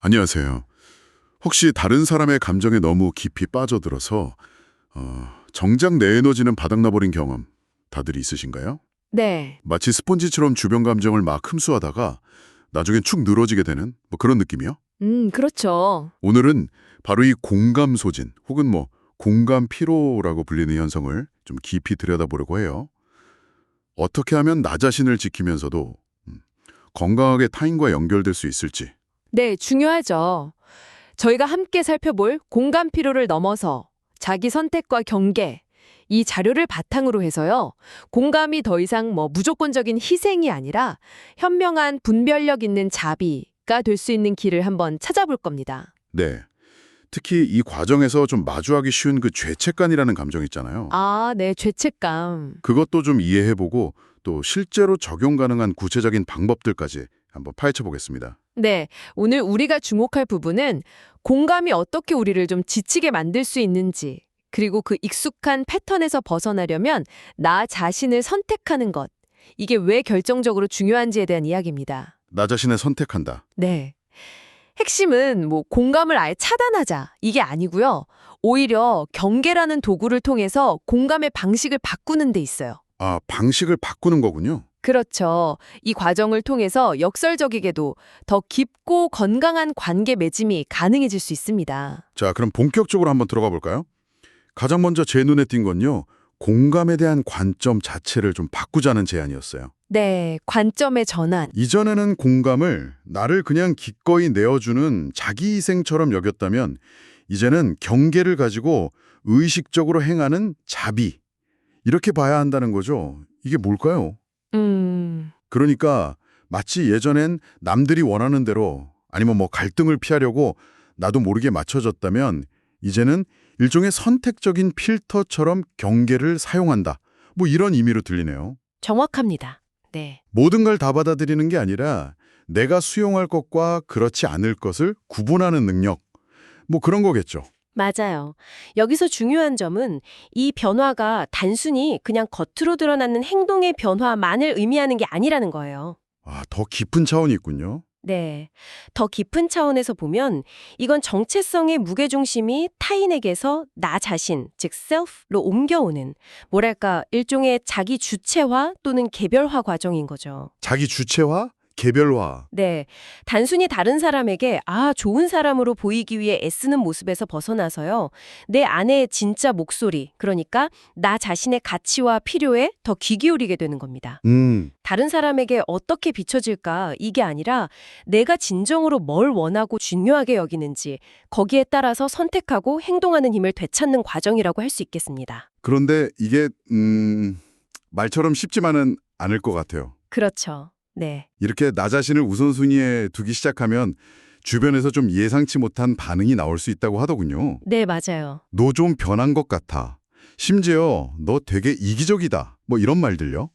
안녕하세요. 혹시 다른 사람의 감정에 너무 깊이 빠져들어서 정작 내 에너지는 바닥나버린 경험 다들 있으신가요? 네. 마치 스폰지처럼 주변 감정을 막 흡수하다가 나중엔 축 늘어지게 되는 그런 느낌이요? 그렇죠. 오늘은 바로 이 공감 소진 혹은 공감 피로라고 불리는 현상을 좀 깊이 들여다보려고 해요. 어떻게 하면 나 자신을 지키면서도 건강하게 타인과 연결될 수 있을지. 네, 중요하죠. 저희가 함께 살펴볼 공감 피로를 넘어서 자기 선택과 경계, 이 자료를 바탕으로 해서요. 공감이 더 이상 무조건적인 희생이 아니라 현명한 분별력 있는 자비가 될 수 있는 길을 한번 찾아볼 겁니다. 네. 특히 이 과정에서 좀 마주하기 쉬운 그 죄책감이라는 감정 있잖아요. 아, 네, 죄책감. 그것도 좀 이해해보고 또 실제로 적용 가능한 구체적인 방법들까지 한번 파헤쳐 보겠습니다. 네, 오늘 우리가 주목할 부분은 공감이 어떻게 우리를 좀 지치게 만들 수 있는지, 그리고 그 익숙한 패턴에서 벗어나려면 나 자신을 선택하는 것, 이게 왜 결정적으로 중요한지에 대한 이야기입니다. 나 자신을 선택한다. 네. 핵심은 공감을 아예 차단하자, 이게 아니고요. 오히려 경계라는 도구를 통해서 공감의 방식을 바꾸는 데 있어요. 아, 방식을 바꾸는 거군요. 그렇죠. 이 과정을 통해서 역설적이게도 더 깊고 건강한 관계 맺음이 가능해질 수 있습니다. 자, 그럼 본격적으로 한번 들어가 볼까요? 가장 먼저 제 눈에 띈 건요. 공감에 대한 관점 자체를 좀 바꾸자는 제안이었어요. 네, 관점의 전환. 이전에는 공감을 나를 그냥 기꺼이 내어주는 자기희생처럼 여겼다면 이제는 경계를 가지고 의식적으로 행하는 자비. 이렇게 봐야 한다는 거죠. 이게 뭘까요? 음, 그러니까 마치 예전엔 남들이 원하는 대로 아니면 갈등을 피하려고 나도 모르게 맞춰졌다면 이제는 일종의 선택적인 필터처럼 경계를 사용한다. 이런 의미로 들리네요. 정확합니다. 네. 모든 걸 다 받아들이는 게 아니라 내가 수용할 것과 그렇지 않을 것을 구분하는 능력. 그런 거겠죠. 맞아요. 여기서 중요한 점은 이 변화가 단순히 그냥 겉으로 드러나는 행동의 변화만을 의미하는 게 아니라는 거예요. 아, 더 깊은 차원이 있군요. 네. 더 깊은 차원에서 보면 이건 정체성의 무게중심이 타인에게서 나 자신, 즉 self로 옮겨오는 뭐랄까 일종의 자기 주체화 또는 개별화 과정인 거죠. 자기 주체화, 개별화. 네. 단순히 다른 사람에게 좋은 사람으로 보이기 위해 애쓰는 모습에서 벗어나서요. 내 안의 진짜 목소리, 그러니까 나 자신의 가치와 필요에 더 귀 기울이게 되는 겁니다. 다른 사람에게 어떻게 비춰질까 이게 아니라 내가 진정으로 뭘 원하고 중요하게 여기는지 거기에 따라서 선택하고 행동하는 힘을 되찾는 과정이라고 할 수 있겠습니다. 그런데 이게 말처럼 쉽지만은 않을 것 같아요. 그렇죠. 네. 이렇게 나 자신을 우선순위에 두기 시작하면 주변에서 좀 예상치 못한 반응이 나올 수 있다고 하더군요. 네, 맞아요. 너 좀 변한 것 같아. 심지어 너 되게 이기적이다. 이런 말들요.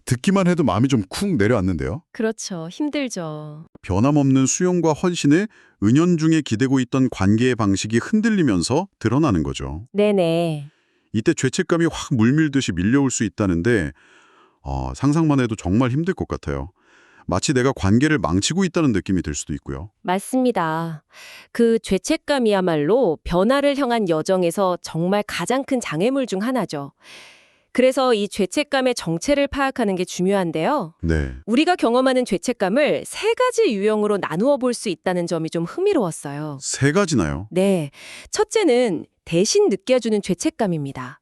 듣기만 해도 마음이 좀 쿵 내려앉는데요. 그렇죠. 힘들죠. 변함없는 수용과 헌신에 은연중에 기대고 있던 관계의 방식이 흔들리면서 드러나는 거죠. 네네. 이때 죄책감이 확 물밀듯이 밀려올 수 있다는데 상상만 해도 정말 힘들 것 같아요. 마치 내가 관계를 망치고 있다는 느낌이 들 수도 있고요. 맞습니다. 그 죄책감이야말로 변화를 향한 여정에서 정말 가장 큰 장애물 중 하나죠. 그래서 이 죄책감의 정체를 파악하는 게 중요한데요. 네. 우리가 경험하는 죄책감을 세 가지 유형으로 나누어 볼 수 있다는 점이 좀 흥미로웠어요. 세 가지나요? 네. 첫째는 대신 느껴주는 죄책감입니다.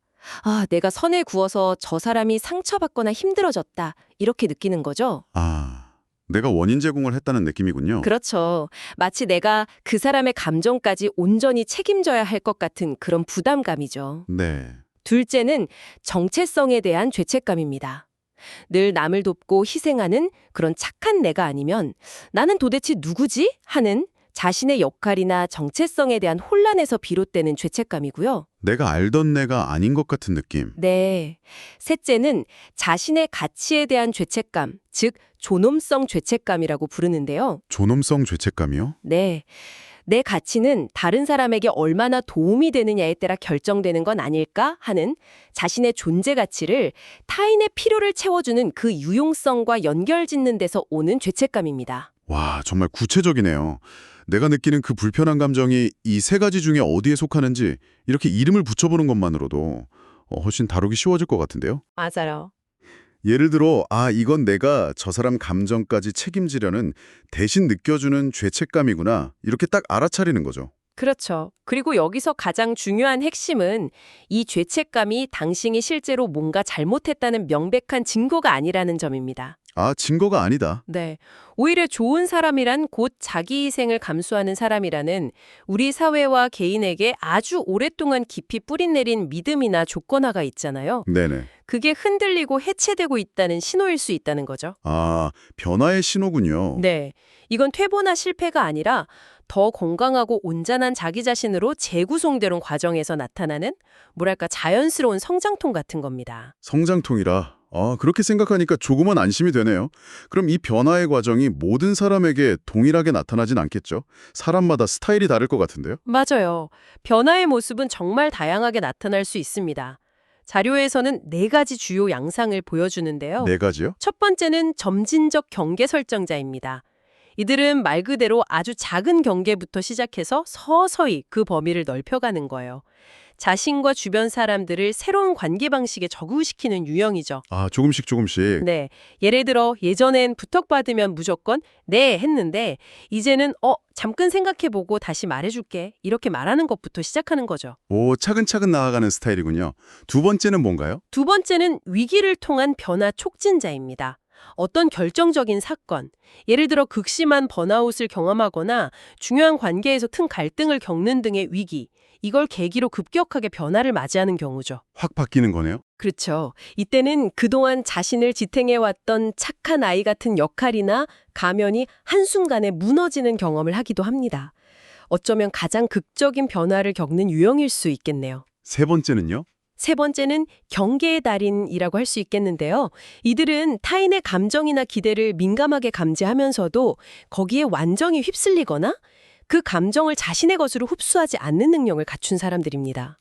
내가 선을 그어서 저 사람이 상처받거나 힘들어졌다. 이렇게 느끼는 거죠. 내가 원인 제공을 했다는 느낌이군요. 그렇죠. 마치 내가 그 사람의 감정까지 온전히 책임져야 할 것 같은 그런 부담감이죠. 네. 둘째는 정체성에 대한 죄책감입니다. 늘 남을 돕고 희생하는 그런 착한 내가 아니면 나는 도대체 누구지? 하는 자신의 역할이나 정체성에 대한 혼란에서 비롯되는 죄책감이고요. 내가 알던 내가 아닌 것 같은 느낌. 네. 셋째는 자신의 가치에 대한 죄책감, 즉 존엄성 죄책감이라고 부르는데요. 존엄성 죄책감이요? 네. 내 가치는 다른 사람에게 얼마나 도움이 되느냐에 따라 결정되는 건 아닐까 하는 자신의 존재 가치를 타인의 필요를 채워주는 그 유용성과 연결짓는 데서 오는 죄책감입니다. 와, 정말 구체적이네요. 내가 느끼는 그 불편한 감정이 이 세 가지 중에 어디에 속하는지 이렇게 이름을 붙여보는 것만으로도 훨씬 다루기 쉬워질 것 같은데요. 맞아요. 예를 들어, 이건 내가 저 사람 감정까지 책임지려는 대신 느껴주는 죄책감이구나. 이렇게 딱 알아차리는 거죠. 그렇죠. 그리고 여기서 가장 중요한 핵심은 이 죄책감이 당신이 실제로 뭔가 잘못했다는 명백한 증거가 아니라는 점입니다. 증거가 아니다. 네. 오히려 좋은 사람이란 곧 자기 희생을 감수하는 사람이라는 우리 사회와 개인에게 아주 오랫동안 깊이 뿌리내린 믿음이나 조건화가 있잖아요. 네네. 그게 흔들리고 해체되고 있다는 신호일 수 있다는 거죠. 변화의 신호군요. 네. 이건 퇴보나 실패가 아니라 더 건강하고 온전한 자기 자신으로 재구성되는 과정에서 나타나는 뭐랄까 자연스러운 성장통 같은 겁니다. 성장통이라. 그렇게 생각하니까 조금은 안심이 되네요. 그럼 이 변화의 과정이 모든 사람에게 동일하게 나타나진 않겠죠? 사람마다 스타일이 다를 것 같은데요? 맞아요. 변화의 모습은 정말 다양하게 나타날 수 있습니다. 자료에서는 4가지 주요 양상을 보여주는데요. 네 가지요? 첫 번째는 점진적 경계 설정자입니다. 이들은 말 그대로 아주 작은 경계부터 시작해서 서서히 그 범위를 넓혀가는 거예요. 자신과 주변 사람들을 새로운 관계 방식에 적응시키는 유형이죠. 조금씩 조금씩. 네. 예를 들어 예전엔 부탁받으면 무조건 네 했는데 이제는 잠깐 생각해보고 다시 말해줄게 이렇게 말하는 것부터 시작하는 거죠. 차근차근 나아가는 스타일이군요. 두 번째는 뭔가요? 두 번째는 위기를 통한 변화 촉진자입니다. 어떤 결정적인 사건, 예를 들어 극심한 번아웃을 경험하거나 중요한 관계에서 큰 갈등을 겪는 등의 위기, 이걸 계기로 급격하게 변화를 맞이하는 경우죠. 확 바뀌는 거네요? 그렇죠. 이때는 그동안 자신을 지탱해왔던 착한 아이 같은 역할이나 가면이 한순간에 무너지는 경험을 하기도 합니다. 어쩌면 가장 극적인 변화를 겪는 유형일 수 있겠네요. 세 번째는요? 세 번째는 경계의 달인이라고 할 수 있겠는데요. 이들은 타인의 감정이나 기대를 민감하게 감지하면서도 거기에 완전히 휩쓸리거나 그 감정을 자신의 것으로 흡수하지 않는 능력을 갖춘 사람들입니다.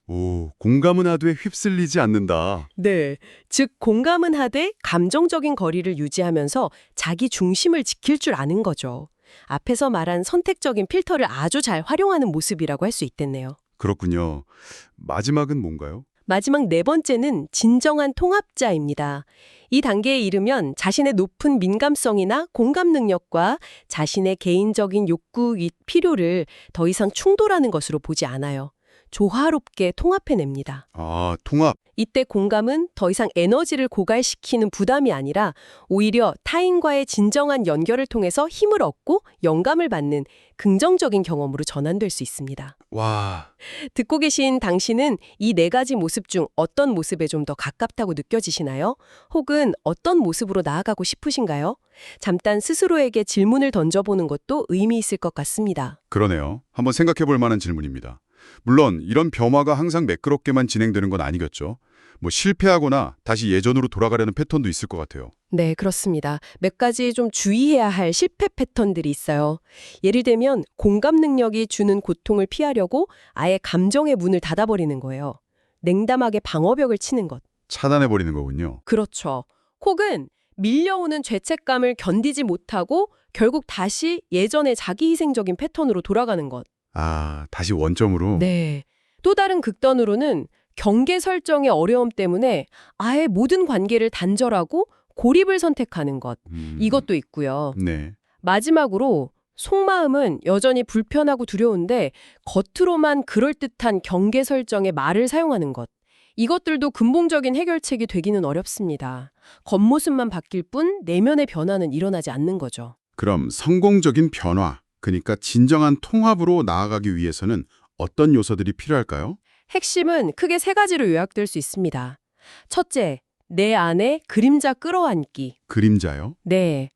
공감은 하되 휩쓸리지 않는다. 네. 즉, 공감은 하되 감정적인 거리를 유지하면서 자기 중심을 지킬 줄 아는 거죠. 앞에서 말한 선택적인 필터를 아주 잘 활용하는 모습이라고 할 수 있겠네요. 그렇군요. 마지막은 뭔가요? 마지막 네 번째는 진정한 통합자입니다. 이 단계에 이르면 자신의 높은 민감성이나 공감 능력과 자신의 개인적인 욕구 및 필요를 더 이상 충돌하는 것으로 보지 않아요. 조화롭게 통합해냅니다. 통합. 이때 공감은 더 이상 에너지를 고갈시키는 부담이 아니라 오히려 타인과의 진정한 연결을 통해서 힘을 얻고 영감을 받는 긍정적인 경험으로 전환될 수 있습니다. 와. 듣고 계신 당신은 이 4가지 모습 중 어떤 모습에 좀 더 가깝다고 느껴지시나요? 혹은 어떤 모습으로 나아가고 싶으신가요? 잠깐 스스로에게 질문을 던져보는 것도 의미 있을 것 같습니다. 그러네요. 한번 생각해 볼 만한 질문입니다. 물론 이런 변화가 항상 매끄럽게만 진행되는 건 아니겠죠. 실패하거나 다시 예전으로 돌아가려는 패턴도 있을 것 같아요. 네, 그렇습니다. 몇 가지 좀 주의해야 할 실패 패턴들이 있어요. 예를 들면 공감 능력이 주는 고통을 피하려고 아예 감정의 문을 닫아버리는 거예요. 냉담하게 방어벽을 치는 것. 차단해버리는 거군요. 그렇죠. 혹은 밀려오는 죄책감을 견디지 못하고 결국 다시 예전의 자기 희생적인 패턴으로 돌아가는 것. 다시 원점으로? 네. 또 다른 극단으로는 경계 설정의 어려움 때문에 아예 모든 관계를 단절하고 고립을 선택하는 것. 이것도 있고요. 네. 마지막으로 속마음은 여전히 불편하고 두려운데 겉으로만 그럴듯한 경계 설정의 말을 사용하는 것. 이것들도 근본적인 해결책이 되기는 어렵습니다. 겉모습만 바뀔 뿐 내면의 변화는 일어나지 않는 거죠. 그럼 성공적인 변화, 그러니까 진정한 통합으로 나아가기 위해서는 어떤 요소들이 필요할까요? 핵심은 크게 3가지로 요약될 수 있습니다. 첫째, 내 안에 그림자 끌어안기. 그림자요? 네.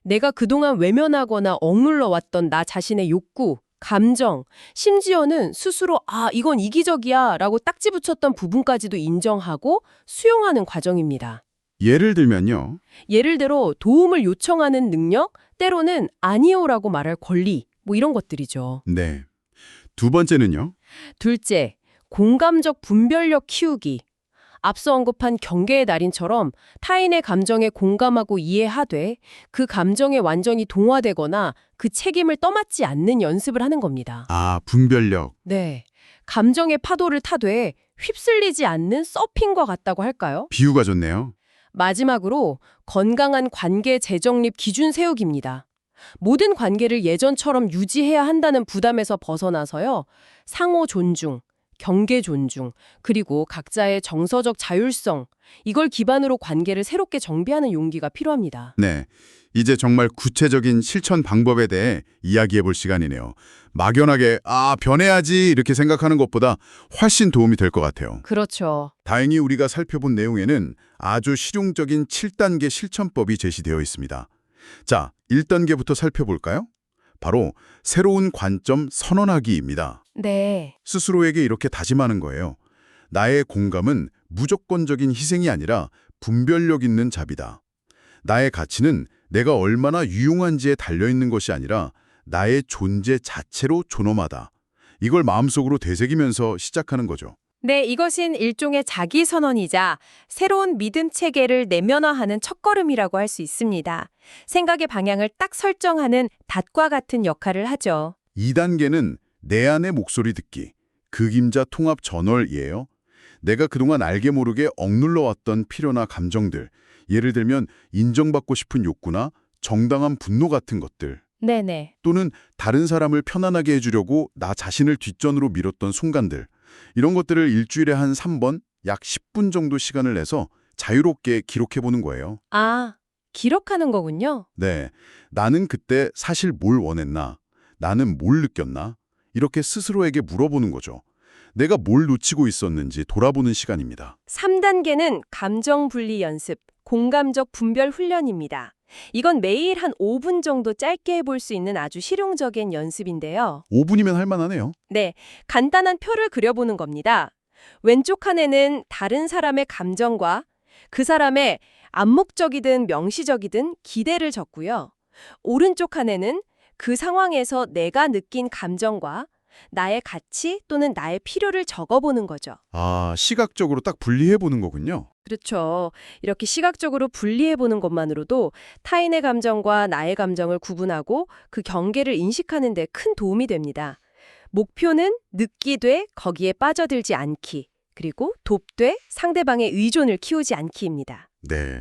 내가 그동안 외면하거나 억눌러 왔던 나 자신의 욕구, 감정, 심지어는 스스로 이건 이기적이야 라고 딱지 붙였던 부분까지도 인정하고 수용하는 과정입니다. 예를 들면요. 예를 들어 도움을 요청하는 능력, 때로는 아니요라고 말할 권리, 이런 것들이죠. 네. 두 번째는요. 둘째, 공감적 분별력 키우기. 앞서 언급한 경계의 달인처럼 타인의 감정에 공감하고 이해하되 그 감정에 완전히 동화되거나 그 책임을 떠맡지 않는 연습을 하는 겁니다. 아, 분별력. 네. 감정의 파도를 타되 휩쓸리지 않는 서핑과 같다고 할까요? 비유가 좋네요. 마지막으로 건강한 관계 재정립 기준 세우기입니다. 모든 관계를 예전처럼 유지해야 한다는 부담에서 벗어나서요. 상호 존중, 경계 존중, 그리고 각자의 정서적 자율성, 이걸 기반으로 관계를 새롭게 정비하는 용기가 필요합니다. 네. 이제 정말 구체적인 실천 방법에 대해 이야기해 볼 시간이네요. 막연하게 변해야지 이렇게 생각하는 것보다 훨씬 도움이 될 것 같아요. 그렇죠. 다행히 우리가 살펴본 내용에는 아주 실용적인 7단계 실천법이 제시되어 있습니다. 자, 1단계부터 살펴볼까요? 바로 새로운 관점 선언하기입니다. 네. 스스로에게 이렇게 다짐하는 거예요. 나의 공감은 무조건적인 희생이 아니라 분별력 있는 자비다. 나의 가치는 내가 얼마나 유용한지에 달려있는 것이 아니라 나의 존재 자체로 존엄하다. 이걸 마음속으로 되새기면서 시작하는 거죠. 네, 이것은 일종의 자기선언이자 새로운 믿음 체계를 내면화하는 첫걸음이라고 할 수 있습니다. 생각의 방향을 딱 설정하는 닷과 같은 역할을 하죠. 2단계는 내 안의 목소리 듣기, 극임자 통합 전월이에요. 내가 그동안 알게 모르게 억눌러왔던 필요나 감정들, 예를 들면 인정받고 싶은 욕구나 정당한 분노 같은 것들, 네네. 또는 다른 사람을 편안하게 해주려고 나 자신을 뒷전으로 밀었던 순간들, 이런 것들을 일주일에 한 3번, 약 10분 정도 시간을 내서 자유롭게 기록해보는 거예요. 아, 기록하는 거군요. 네, 나는 그때 사실 뭘 원했나? 나는 뭘 느꼈나? 이렇게 스스로에게 물어보는 거죠. 내가 뭘 놓치고 있었는지 돌아보는 시간입니다. 3단계는 감정 분리 연습, 공감적 분별 훈련입니다. 이건 매일 한 5분 정도 짧게 해볼 수 있는 아주 실용적인 연습인데요. 5분이면 할 만하네요. 네, 간단한 표를 그려보는 겁니다. 왼쪽 칸에는 다른 사람의 감정과 그 사람의 암묵적이든 명시적이든 기대를 적고요. 오른쪽 칸에는 그 상황에서 내가 느낀 감정과 나의 가치 또는 나의 필요를 적어보는 거죠. 아, 시각적으로 딱 분리해보는 거군요. 그렇죠. 이렇게 시각적으로 분리해보는 것만으로도 타인의 감정과 나의 감정을 구분하고 그 경계를 인식하는 데 큰 도움이 됩니다. 목표는 느끼되 거기에 빠져들지 않기, 그리고 돕되 상대방의 의존을 키우지 않기입니다. 네.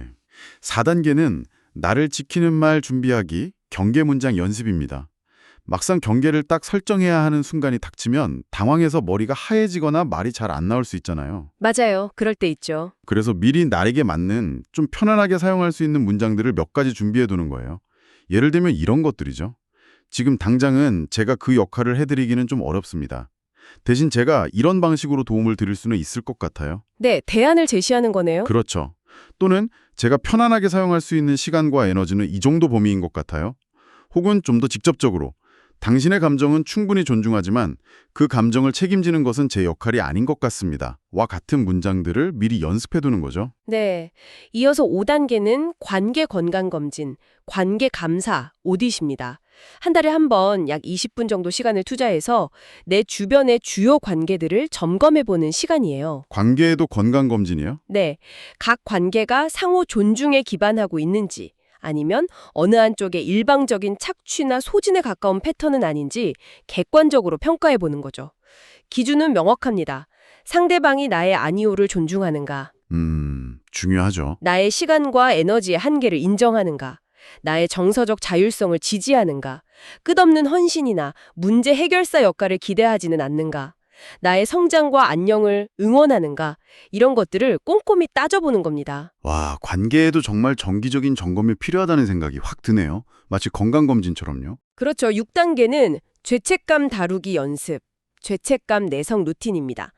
4단계는 나를 지키는 말 준비하기, 경계 문장 연습입니다. 막상 경계를 딱 설정해야 하는 순간이 닥치면 당황해서 머리가 하얘지거나 말이 잘 안 나올 수 있잖아요. 맞아요. 그럴 때 있죠. 그래서 미리 나에게 맞는 좀 편안하게 사용할 수 있는 문장들을 몇 가지 준비해 두는 거예요. 예를 들면 이런 것들이죠. 지금 당장은 제가 그 역할을 해드리기는 좀 어렵습니다. 대신 제가 이런 방식으로 도움을 드릴 수는 있을 것 같아요. 네, 대안을 제시하는 거네요. 그렇죠. 또는 제가 편안하게 사용할 수 있는 시간과 에너지는 이 정도 범위인 것 같아요. 혹은 좀 더 직접적으로 당신의 감정은 충분히 존중하지만 그 감정을 책임지는 것은 제 역할이 아닌 것 같습니다. 와 같은 문장들을 미리 연습해두는 거죠. 네. 이어서 5단계는 관계 건강 검진, 관계 감사, 오디십니다. 한 달에 한 번 약 20분 정도 시간을 투자해서 내 주변의 주요 관계들을 점검해보는 시간이에요. 관계에도 건강검진이요? 네. 각 관계가 상호 존중에 기반하고 있는지, 아니면 어느 한쪽에 일방적인 착취나 소진에 가까운 패턴은 아닌지 객관적으로 평가해보는 거죠. 기준은 명확합니다. 상대방이 나의 아니오를 존중하는가, 중요하죠. 나의 시간과 에너지의 한계를 인정하는가, 나의 정서적 자율성을 지지하는가, 끝없는 헌신이나 문제 해결사 역할을 기대하지는 않는가, 나의 성장과 안녕을 응원하는가, 이런 것들을 꼼꼼히 따져보는 겁니다. 와, 관계에도 정말 정기적인 점검이 필요하다는 생각이 확 드네요. 마치 건강검진처럼요. 그렇죠. 6단계는 죄책감 다루기 연습, 죄책감 내성 루틴입니다.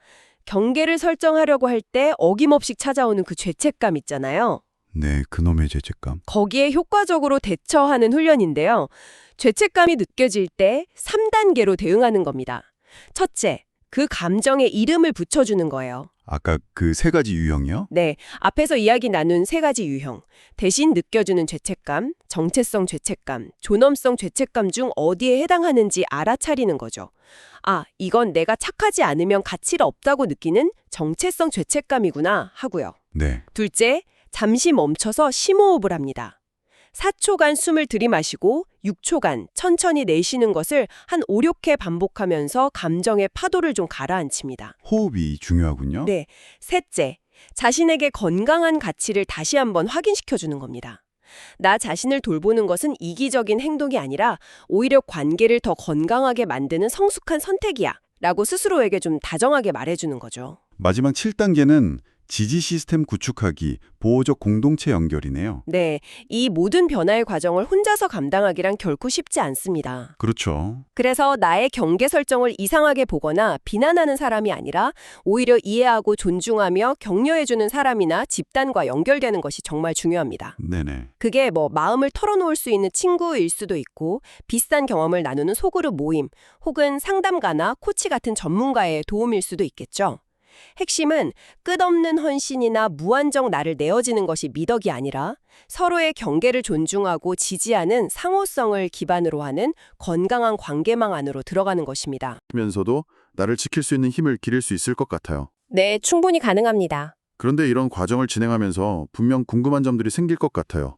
경계를 설정하려고 할 때 어김없이 찾아오는 그 죄책감 있잖아요. 네, 그놈의 죄책감. 거기에 효과적으로 대처하는 훈련인데요. 죄책감이 느껴질 때 3단계로 대응하는 겁니다. 첫째, 그 감정에 이름을 붙여주는 거예요. 아까 그 세 가지 유형이요? 네, 앞에서 이야기 나눈 세 가지 유형. 대신 느껴주는 죄책감, 정체성 죄책감, 존엄성 죄책감 중 어디에 해당하는지 알아차리는 거죠. 아, 이건 내가 착하지 않으면 가치가 없다고 느끼는 정체성 죄책감이구나 하고요. 네. 둘째, 잠시 멈춰서 심호흡을 합니다. 4초간 숨을 들이마시고 6초간 천천히 내쉬는 것을 한 5, 6회 반복하면서 감정의 파도를 좀 가라앉힙니다. 호흡이 중요하군요. 네. 셋째, 자신에게 건강한 가치를 다시 한번 확인시켜주는 겁니다. 나 자신을 돌보는 것은 이기적인 행동이 아니라 오히려 관계를 더 건강하게 만드는 성숙한 선택이야 라고 스스로에게 좀 다정하게 말해주는 거죠. 마지막 7단계는 지지 시스템 구축하기, 보호적 공동체 연결이네요. 네, 이 모든 변화의 과정을 혼자서 감당하기란 결코 쉽지 않습니다. 그렇죠. 그래서 나의 경계 설정을 이상하게 보거나 비난하는 사람이 아니라 오히려 이해하고 존중하며 격려해주는 사람이나 집단과 연결되는 것이 정말 중요합니다. 네네. 그게 뭐 마음을 털어놓을 수 있는 친구일 수도 있고 비슷한 경험을 나누는 소그룹 모임 혹은 상담가나 코치 같은 전문가의 도움일 수도 있겠죠. 핵심은 끝없는 헌신이나 무한정 나를 내어지는 것이 미덕이 아니라 서로의 경계를 존중하고 지지하는 상호성을 기반으로 하는 건강한 관계망 안으로 들어가는 것입니다. 면서도 나를 지킬 수 있는 힘을 기를 수 있을 것 같아요. 네, 충분히 가능합니다. 그런데 이런 과정을 진행하면서 분명 궁금한 점들이 생길 것 같아요.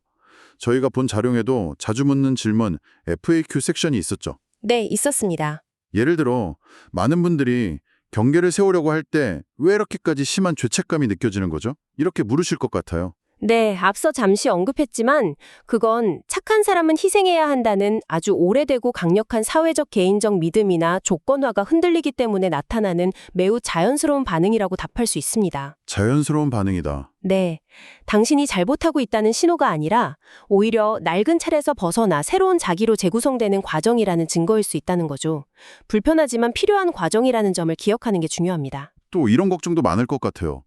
저희가 본 자료에도 자주 묻는 질문 FAQ 섹션이 있었죠. 네, 있었습니다. 예를 들어 많은 분들이 경계를 세우려고 할 때 왜 이렇게까지 심한 죄책감이 느껴지는 거죠? 이렇게 물으실 것 같아요. 네, 앞서 잠시 언급했지만 그건 착한 사람은 희생해야 한다는 아주 오래되고 강력한 사회적 개인적 믿음이나 조건화가 흔들리기 때문에 나타나는 매우 자연스러운 반응이라고 답할 수 있습니다. 자연스러운 반응이다. 네, 당신이 잘못하고 있다는 신호가 아니라 오히려 낡은 틀에서 벗어나 새로운 자기로 재구성되는 과정이라는 증거일 수 있다는 거죠. 불편하지만 필요한 과정이라는 점을 기억하는 게 중요합니다. 또 이런 걱정도 많을 것 같아요.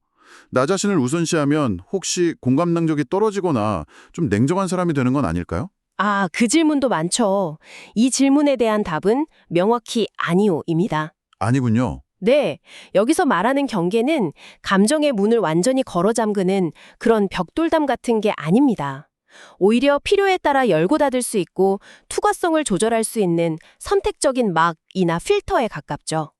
나 자신을 우선시하면 혹시 공감 능력이 떨어지거나 좀 냉정한 사람이 되는 건 아닐까요? 아, 그 질문도 많죠. 이 질문에 대한 답은 명확히 아니오입니다. 아니군요. 네, 여기서 말하는 경계는 감정의 문을 완전히 걸어 잠그는 그런 벽돌담 같은 게 아닙니다. 오히려 필요에 따라 열고 닫을 수 있고 투과성을 조절할 수 있는 선택적인 막이나 필터에 가깝죠.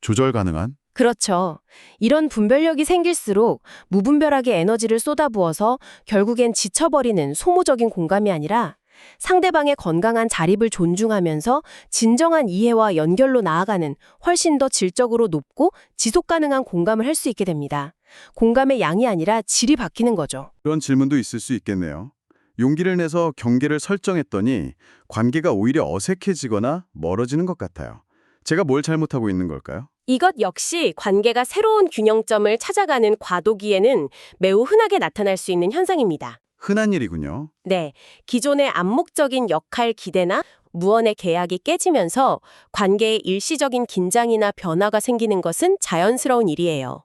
조절 가능한? 그렇죠. 이런 분별력이 생길수록 무분별하게 에너지를 쏟아부어서 결국엔 지쳐버리는 소모적인 공감이 아니라 상대방의 건강한 자립을 존중하면서 진정한 이해와 연결로 나아가는 훨씬 더 질적으로 높고 지속 가능한 공감을 할 수 있게 됩니다. 공감의 양이 아니라 질이 바뀌는 거죠. 그런 질문도 있을 수 있겠네요. 용기를 내서 경계를 설정했더니 관계가 오히려 어색해지거나 멀어지는 것 같아요. 제가 뭘 잘못하고 있는 걸까요? 이것 역시 관계가 새로운 균형점을 찾아가는 과도기에는 매우 흔하게 나타날 수 있는 현상입니다. 흔한 일이군요. 네, 기존의 암묵적인 역할 기대나 무언의 계약이 깨지면서 관계에 일시적인 긴장이나 변화가 생기는 것은 자연스러운 일이에요.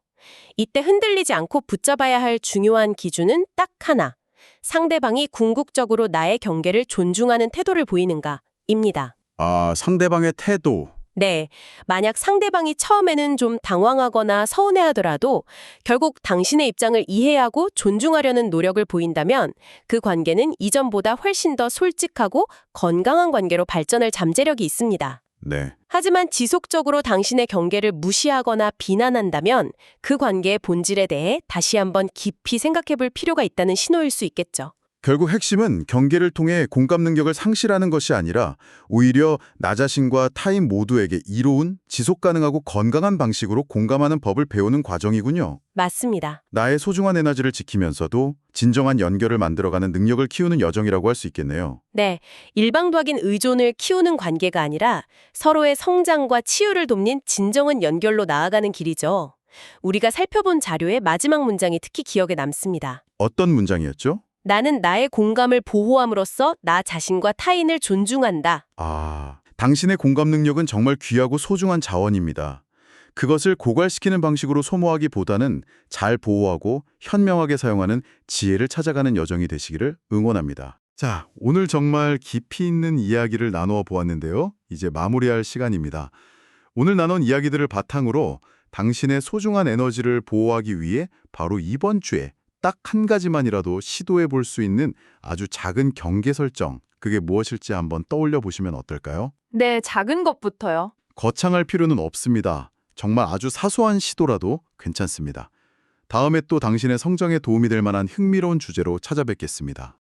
이때 흔들리지 않고 붙잡아야 할 중요한 기준은 딱 하나. 상대방이 궁극적으로 나의 경계를 존중하는 태도를 보이는가입니다. 아, 상대방의 태도. 네, 만약 상대방이 처음에는 좀 당황하거나 서운해하더라도 결국 당신의 입장을 이해하고 존중하려는 노력을 보인다면 그 관계는 이전보다 훨씬 더 솔직하고 건강한 관계로 발전할 잠재력이 있습니다. 네. 하지만 지속적으로 당신의 경계를 무시하거나 비난한다면 그 관계의 본질에 대해 다시 한번 깊이 생각해 볼 필요가 있다는 신호일 수 있겠죠. 결국 핵심은 경계를 통해 공감 능력을 상실하는 것이 아니라 오히려 나 자신과 타인 모두에게 이로운, 지속 가능하고 건강한 방식으로 공감하는 법을 배우는 과정이군요. 맞습니다. 나의 소중한 에너지를 지키면서도 진정한 연결을 만들어가는 능력을 키우는 여정이라고 할 수 있겠네요. 네, 일방적인 의존을 키우는 관계가 아니라 서로의 성장과 치유를 돕는 진정한 연결로 나아가는 길이죠. 우리가 살펴본 자료의 마지막 문장이 특히 기억에 남습니다. 어떤 문장이었죠? 나는 나의 공감을 보호함으로써 나 자신과 타인을 존중한다. 아, 당신의 공감 능력은 정말 귀하고 소중한 자원입니다. 그것을 고갈시키는 방식으로 소모하기보다는 잘 보호하고 현명하게 사용하는 지혜를 찾아가는 여정이 되시기를 응원합니다. 자, 오늘 정말 깊이 있는 이야기를 나누어 보았는데요. 이제 마무리할 시간입니다. 오늘 나눈 이야기들을 바탕으로 당신의 소중한 에너지를 보호하기 위해 바로 이번 주에 딱 한 가지만이라도 시도해 볼 수 있는 아주 작은 경계 설정, 그게 무엇일지 한번 떠올려 보시면 어떨까요? 네, 작은 것부터요. 거창할 필요는 없습니다. 정말 아주 사소한 시도라도 괜찮습니다. 다음에 또 당신의 성장에 도움이 될 만한 흥미로운 주제로 찾아뵙겠습니다.